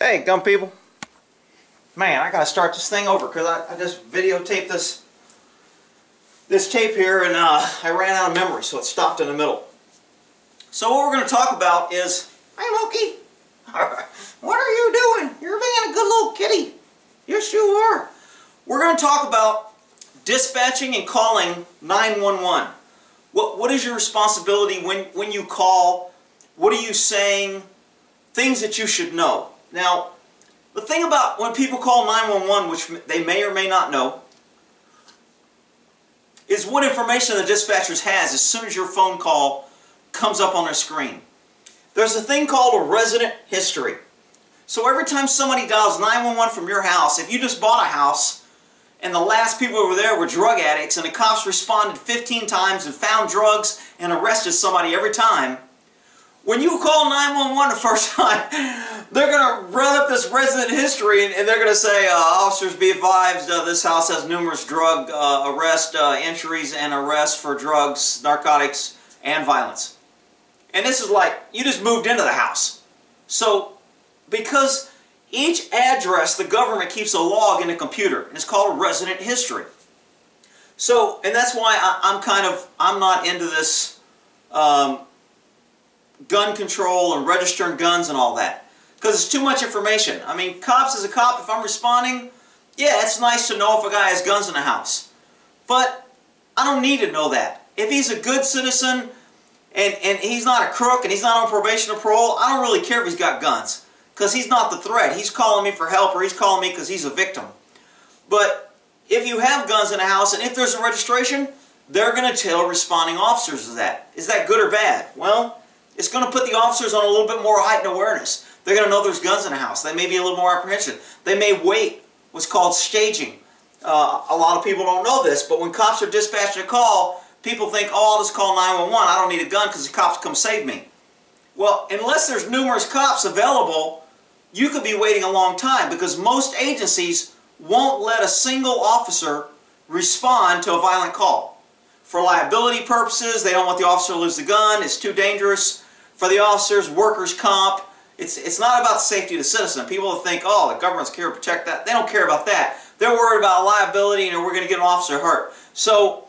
Hey, gun people. Man, I gotta start this thing over because I just videotaped this tape here and I ran out of memory, so it stopped in the middle. So what we're going to talk about is, hey Loki, what are you doing? You're being a good little kitty. Yes, you are. We're going to talk about dispatching and calling 911. What is your responsibility when you call? What are you saying? Things that you should know. Now, the thing about when people call 911, which they may or may not know, is what information the dispatchers has as soon as your phone call comes up on their screen. There's a thing called a resident history. So every time somebody dials 911 from your house, if you just bought a house and the last people over there were drug addicts and the cops responded 15 times and found drugs and arrested somebody every time, when you call 911 the first time, they're going to run up this resident history and they're going to say, officers be advised, this house has numerous drug arrest entries and arrests for drugs, narcotics, and violence. And this is like, you just moved into the house. So, because each address, the government keeps a log in the computer, and it's called a resident history. So, and that's why I'm not into this gun control and registering guns and all that. Because it's too much information. I mean, cops as a cop, if I'm responding, yeah, it's nice to know if a guy has guns in the house. But I don't need to know that. If he's a good citizen and he's not a crook and he's not on probation or parole, I don't really care if he's got guns. Because he's not the threat. He's calling me for help or he's calling me because he's a victim. But if you have guns in the house and if there's a registration, they're going to tell responding officers that. Is that good or bad? Well, it's going to put the officers on a little bit more heightened awareness. They're going to know there's guns in the house. They may be a little more apprehensive. They may wait what's called staging. A lot of people don't know this, but when cops are dispatching a call, people think, oh, I'll just call 911. I don't need a gun because the cops come save me. Well, unless there's numerous cops available, you could be waiting a long time because most agencies won't let a single officer respond to a violent call. For liability purposes, they don't want the officer to lose the gun. It's too dangerous. For the officers, workers' comp. It's not about the safety of the citizen. People think, oh, the government's here to protect that. They don't care about that. They're worried about liability and we're going to get an officer hurt. So,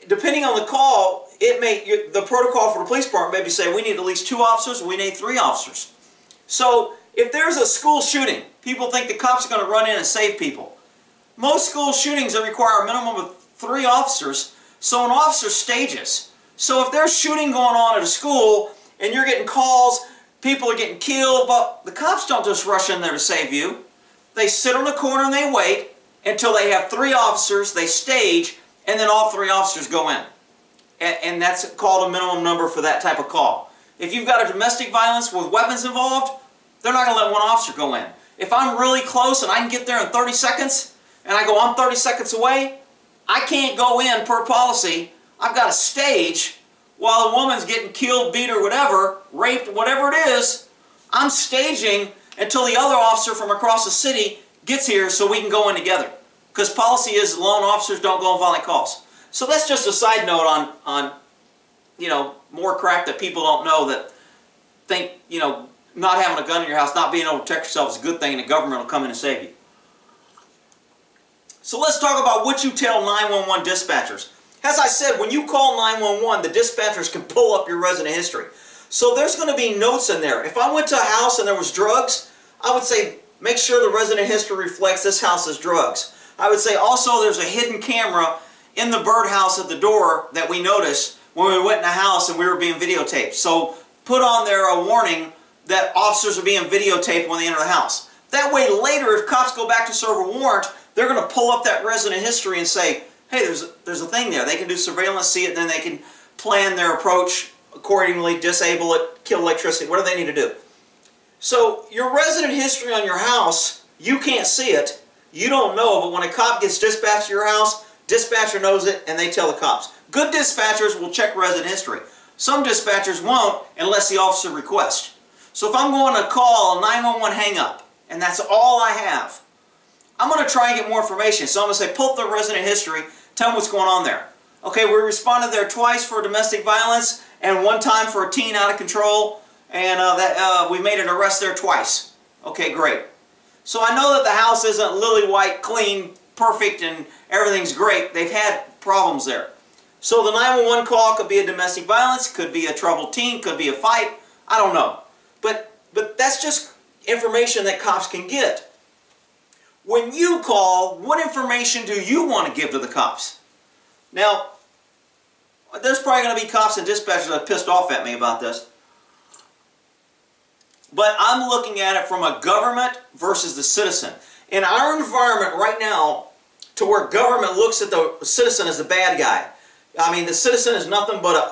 depending on the call, the protocol for the police department maybe say we need at least 2 officers, we need 3 officers. So, if there's a school shooting, people think the cops are going to run in and save people. Most school shootings require a minimum of 3 officers, so an officer stages. So if there's shooting going on at a school and you're getting calls, people are getting killed, but the cops don't just rush in there to save you. They sit on the corner and they wait until they have 3 officers, they stage, and then all 3 officers go in. And that's called a minimum number for that type of call. If you've got a domestic violence with weapons involved, they're not going to let 1 officer go in. If I'm really close and I can get there in 30 seconds, and I go, I'm 30 seconds away, I can't go in per policy. I've got to stage while a woman's getting killed, beat, or whatever, raped, whatever it is. I'm staging until the other officer from across the city gets here so we can go in together. Because policy is lone officers don't go on violent calls. So that's just a side note on you know, more crap that people don't know that think, you know, not having a gun in your house, not being able to protect yourself is a good thing and the government will come in and save you. So let's talk about what you tell 911 dispatchers. As I said, when you call 911, the dispatchers can pull up your resident history. So there's going to be notes in there. If I went to a house and there was drugs, I would say, make sure the resident history reflects this house has drugs. I would say also there's a hidden camera in the birdhouse at the door that we noticed when we went in the house and we were being videotaped. So put on there a warning that officers are being videotaped when they enter the house. That way later, if cops go back to serve a warrant, they're going to pull up that resident history and say, hey, there's a thing there. They can do surveillance, see it, and then they can plan their approach accordingly, disable it, kill electricity, whatever they need to do. So your resident history on your house, you can't see it, you don't know, but when a cop gets dispatched to your house, dispatcher knows it and they tell the cops. Good dispatchers will check resident history. Some dispatchers won't unless the officer requests. So if I'm going to call a 911 hang-up, and that's all I have, I'm going to try and get more information. So I'm going to say, pull up the resident history, tell them what's going on there. Okay, we responded there twice for domestic violence, and 1 time for a teen out of control, and we made an arrest there twice. Okay, great. So I know that the house isn't lily white, clean, perfect, and everything's great. They've had problems there. So the 911 call could be a domestic violence, could be a troubled teen, could be a fight. I don't know. But that's just information that cops can get. When you call, what information do you want to give to the cops? Now, there's probably going to be cops and dispatchers that are pissed off at me about this. But I'm looking at it from a government versus the citizen. In our environment right now, to where government looks at the citizen as the bad guy. I mean, the citizen is nothing but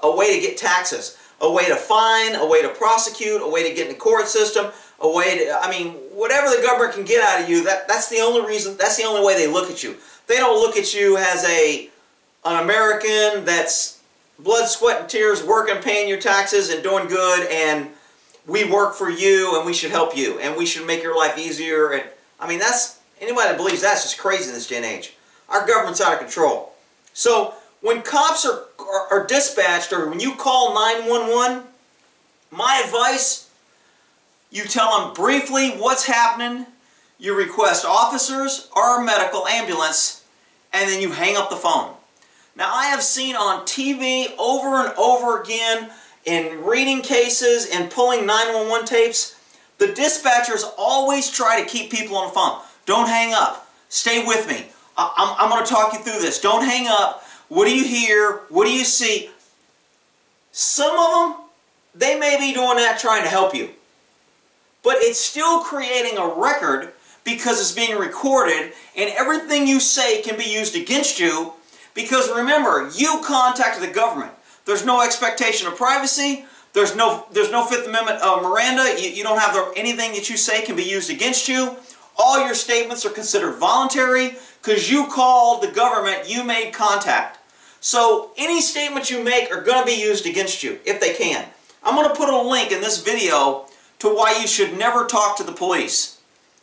a way to get taxes, a way to fine, a way to prosecute, a way to get in the court system, a way to, I mean, whatever the government can get out of you, that's the only reason, that's the only way they look at you. They don't look at you as an American that's blood, sweat, and tears, working, paying your taxes, and doing good, and we work for you, and we should help you, and we should make your life easier. And I mean, that's, anybody that believes that's just crazy in this day and age. Our government's out of control. So when cops are dispatched, or when you call 911, my advice, you tell them briefly what's happening, you request officers or a medical ambulance, and then you hang up the phone. Now, I have seen on TV over and over again, in reading cases and pulling 911 tapes, the dispatchers always try to keep people on the phone. Don't hang up. Stay with me. I'm going to talk you through this. Don't hang up. What do you hear? What do you see? Some of them, they may be doing that trying to help you. But it's still creating a record because it's being recorded, and everything you say can be used against you, because remember, you contacted the government. There's no expectation of privacy. There's no Fifth Amendment of Miranda. You don't have anything that you say can be used against you. All your statements are considered voluntary because you called the government, you made contact. So any statements you make are going to be used against you, if they can. I'm going to put a link in this video to why you should never talk to the police.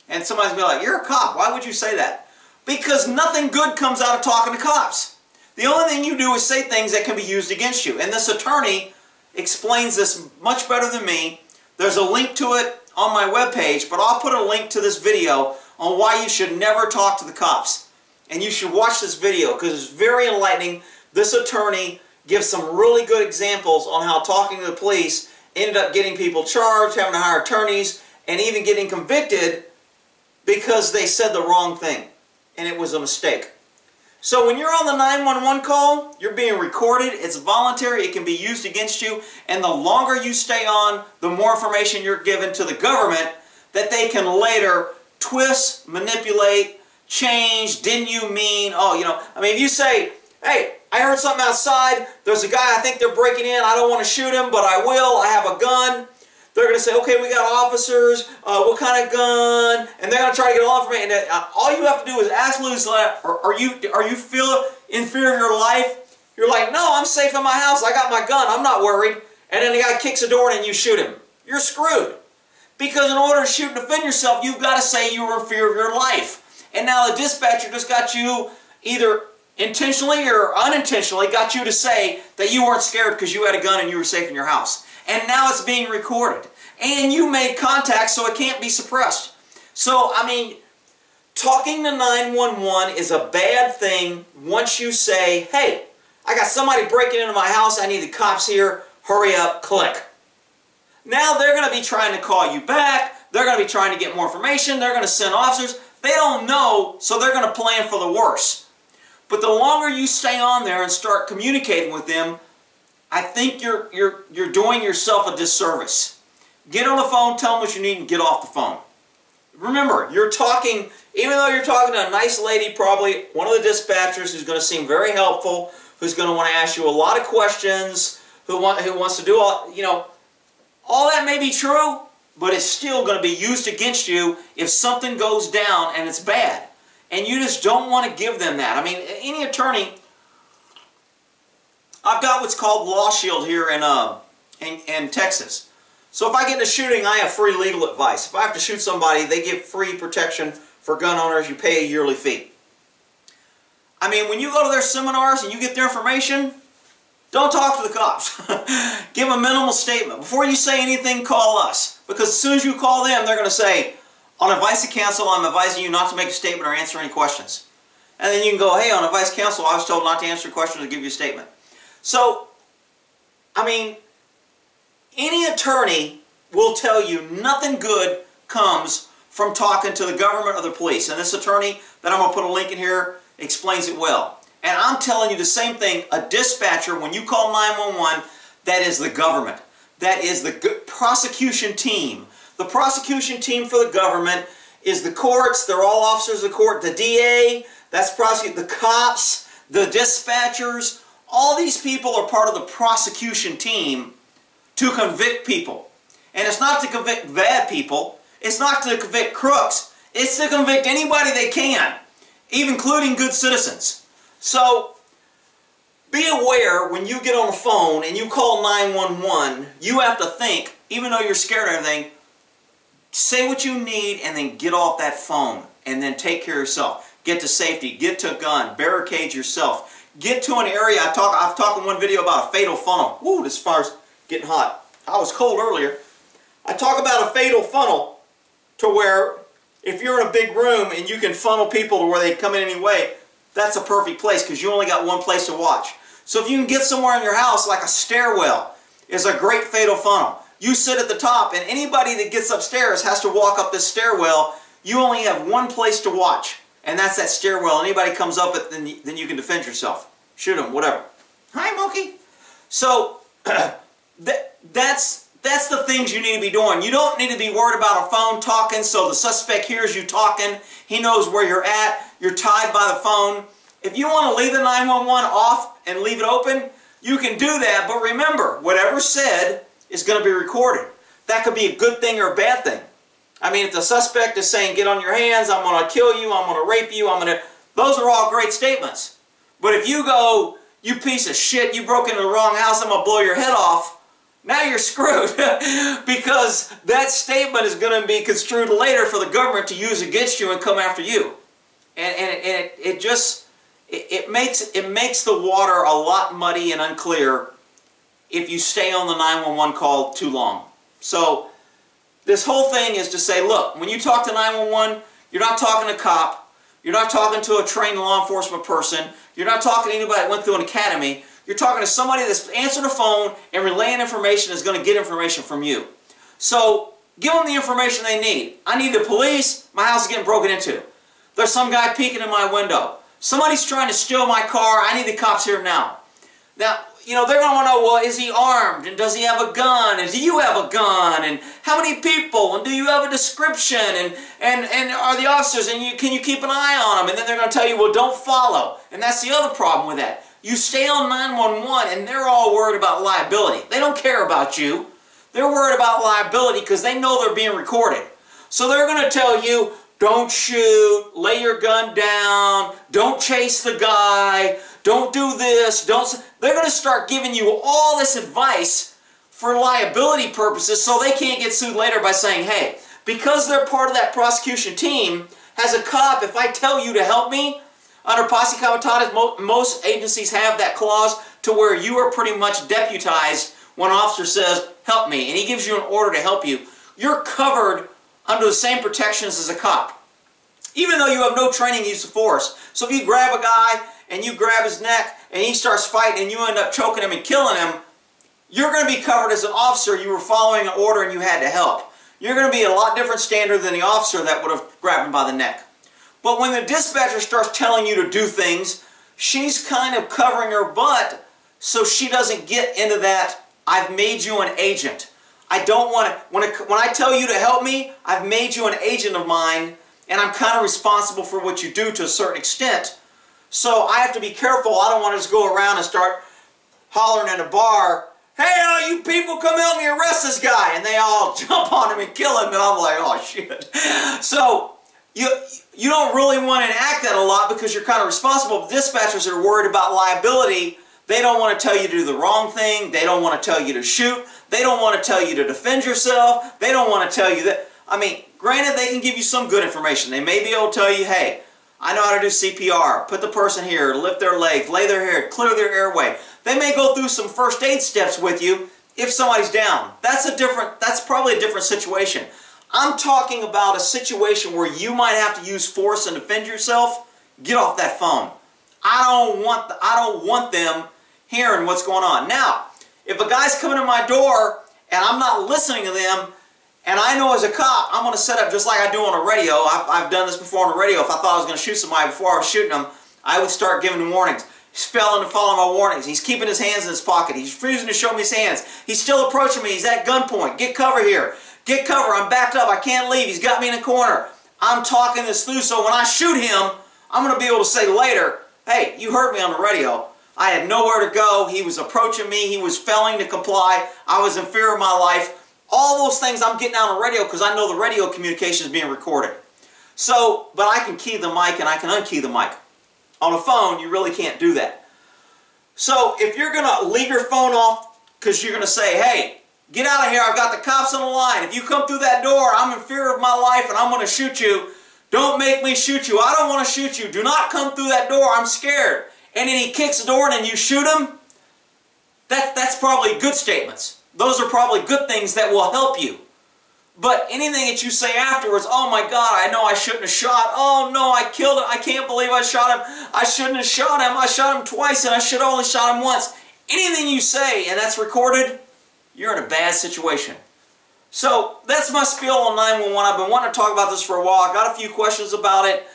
And somebody's going to be like, you're a cop, why would you say that? Because nothing good comes out of talking to cops. The only thing you do is say things that can be used against you. And this attorney explains this much better than me. There's a link to it on my webpage, but I'll put a link to this video on why you should never talk to the cops. And you should watch this video because it's very enlightening. This attorney gives some really good examples on how talking to the police ended up getting people charged, having to hire attorneys, and even getting convicted because they said the wrong thing and it was a mistake. So when you're on the 911 call, you're being recorded, it's voluntary, it can be used against you, and the longer you stay on, the more information you're given to the government that they can later twist, manipulate, change, didn't you mean, oh, you know, I mean, if you say, hey, I heard something outside, there's a guy, I think they're breaking in, I don't want to shoot him, but I will, I have a gun. They're going to say, okay, we got officers, what kind of gun? And they're going to try to get all information. And all you have to do is ask Louis, are you feel in fear of your life? You're like, no, I'm safe in my house, I got my gun, I'm not worried. And then the guy kicks the door in and you shoot him. You're screwed. Because in order to shoot and defend yourself, you've got to say you were in fear of your life. And now the dispatcher just got you, either intentionally or unintentionally, got you to say that you weren't scared because you had a gun and you were safe in your house. And now it's being recorded. And you made contact, so it can't be suppressed. So, I mean, talking to 911 is a bad thing once you say, hey, I got somebody breaking into my house, I need the cops here, hurry up, click. Now they're going to be trying to call you back, they're going to be trying to get more information, they're going to send officers. They don't know, so they're going to plan for the worst. But the longer you stay on there and start communicating with them, I think you're doing yourself a disservice. Get on the phone, tell them what you need, and get off the phone. Remember, you're talking, even though you're talking to a nice lady, probably one of the dispatchers who's going to seem very helpful, who's going to want to ask you a lot of questions, who wants to do all, you know, all that may be true, but it's still going to be used against you if something goes down and it's bad. And you just don't want to give them that. I mean, any attorney, I've got what's called Law Shield here in Texas. So if I get in a shooting, I have free legal advice. If I have to shoot somebody, they give free protection for gun owners. You pay a yearly fee. I mean, when you go to their seminars and you get their information, don't talk to the cops. Give a minimal statement. Before you say anything, call us. Because as soon as you call them, they're going to say, On advice of counsel, I'm advising you not to make a statement or answer any questions. And then you can go, hey, on advice of counsel, I was told not to answer questions or give you a statement. So, I mean, any attorney will tell you nothing good comes from talking to the government or the police. And this attorney that I'm going to put a link in here explains it well. And I'm telling you the same thing. A dispatcher, when you call 911, that is the government. That is the prosecution team. The prosecution team for the government is the courts. They're all officers of the court. The DA, that's the cops, the dispatchers. All these people are part of the prosecution team to convict people. And it's not to convict bad people. It's not to convict crooks. It's to convict anybody they can, even including good citizens. So, be aware when you get on the phone and you call 911, you have to think, even though you're scared of everything, say what you need and then get off that phone and then take care of yourself. Get to safety, get to a gun, barricade yourself. Get to an area, I've talked in one video about a fatal funnel. Woo, this fire's getting hot. I was cold earlier. I talk about a fatal funnel to where if you're in a big room and you can funnel people to where they come in any way, that's a perfect place because you only got one place to watch. So if you can get somewhere in your house, like a stairwell is a great fatal funnel. You sit at the top and anybody that gets upstairs has to walk up this stairwell. You only have one place to watch, and that's that stairwell. Anybody comes up it, then you can defend yourself. Shoot them, whatever. Hi, Mookie. So that's the things you need to be doing. You don't need to be worried about a phone talking so the suspect hears you talking. He knows where you're at. You're tied by the phone. If you want to leave the 911 off and leave it open, you can do that. But remember, whatever's said is going to be recorded. That could be a good thing or a bad thing. I mean, if the suspect is saying, get on your hands, I'm going to kill you, I'm going to rape you, those are all great statements. But if you go, you piece of shit, you broke into the wrong house, I'm going to blow your head off, now you're screwed. Because that statement is going to be construed later for the government to use against you and come after you. And it makes the water a lot muddy and unclear if you stay on the 911 call too long. So this whole thing is to say, look, when you talk to 911, you're not talking to a cop, you're not talking to a trained law enforcement person, you're not talking to anybody that went through an academy, you're talking to somebody that's answering the phone and relaying information is going to get information from you. So give them the information they need. I need the police, my house is getting broken into. There's some guy peeking in my window. Somebody's trying to steal my car, I need the cops here now. Now, you know, they're going to want to know, well, is he armed? And does he have a gun? And do you have a gun? And how many people? And do you have a description? And are the officers? And can you keep an eye on them? And then they're going to tell you, well, don't follow. And that's the other problem with that. You stay on 911 and they're all worried about liability. They don't care about you. They're worried about liability because they know they're being recorded. So they're going to tell you, don't shoot, lay your gun down, don't chase the guy, don't do this, They're going to start giving you all this advice for liability purposes so they can't get sued later by saying, hey, because they're part of that prosecution team, as a cop, if I tell you to help me, under posse comitatus, most agencies have that clause to where you are pretty much deputized when an officer says, help me, and he gives you an order to help you. You're covered under the same protections as a cop, even though you have no training use of force. So if you grab a guy and you grab his neck and he starts fighting and you end up choking him and killing him, you're going to be covered as an officer. You were following an order and you had to help. You're going to be a lot different standard than the officer that would have grabbed him by the neck. But when the dispatcher starts telling you to do things, she's kind of covering her butt so she doesn't get into that, I've made you an agent. I don't want to, when I tell you to help me, I've made you an agent of mine and I'm kind of responsible for what you do to a certain extent. So I have to be careful. I don't want to just go around and start hollering in a bar, hey, all you people, come help me arrest this guy. And they all jump on him and kill him. And I'm like, oh, shit. So you don't really want to enact that a lot because you're kind of responsible. Dispatchers are worried about liability. They don't want to tell you to do the wrong thing. They don't want to tell you to shoot. They don't want to tell you to defend yourself. They don't want to tell you that. I mean, granted, they can give you some good information. They may be able to tell you, hey, I know how to do CPR. Put the person here, lift their legs, lay their hair, clear their airway. They may go through some first aid steps with you if somebody's down. That's probably a different situation. I'm talking about a situation where you might have to use force and defend yourself. Get off that phone. I don't want them hearing what's going on. Now, if a guy's coming to my door and I'm not listening to them, and I know as a cop, I'm going to set up just like I do on the radio. I've done this before on the radio. If I thought I was going to shoot somebody before I was shooting them, I would start giving them warnings. He's failing to follow my warnings. He's keeping his hands in his pocket. He's refusing to show me his hands. He's still approaching me. He's at gunpoint. Get cover here. Get cover. I'm backed up. I can't leave. He's got me in a corner. I'm talking this through, so when I shoot him, I'm going to be able to say later, hey, you heard me on the radio. I had nowhere to go. He was approaching me. He was failing to comply. I was in fear of my life. All those things I'm getting out on the radio because I know the radio communication is being recorded. So, but I can key the mic and I can unkey the mic. On a phone, you really can't do that. So, if you're going to leave your phone off because you're going to say, hey, get out of here, I've got the cops on the line. If you come through that door, I'm in fear of my life and I'm going to shoot you. Don't make me shoot you. I don't want to shoot you. Do not come through that door. I'm scared. And then he kicks the door and then you shoot him. That's probably good statements. Those are probably good things that will help you. But anything that you say afterwards, oh my God, I know I shouldn't have shot. Oh no, I killed him. I can't believe I shot him. I shouldn't have shot him. I shot him twice and I should have only shot him once. Anything you say and that's recorded, you're in a bad situation. So that's my spiel on 911. I've been wanting to talk about this for a while. I got a few questions about it.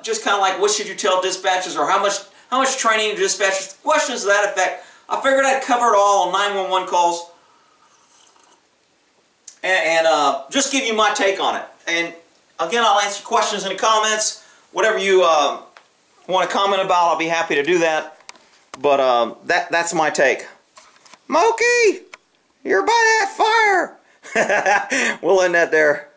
Just kind of like, what should you tell dispatchers, or how much training do dispatchers? Questions to that effect. I figured I'd cover it all on 911 calls and just give you my take on it. And again, I'll answer questions in the comments. Whatever you want to comment about, I'll be happy to do that. But that's my take. Mokey, you're by that fire. We'll end that there.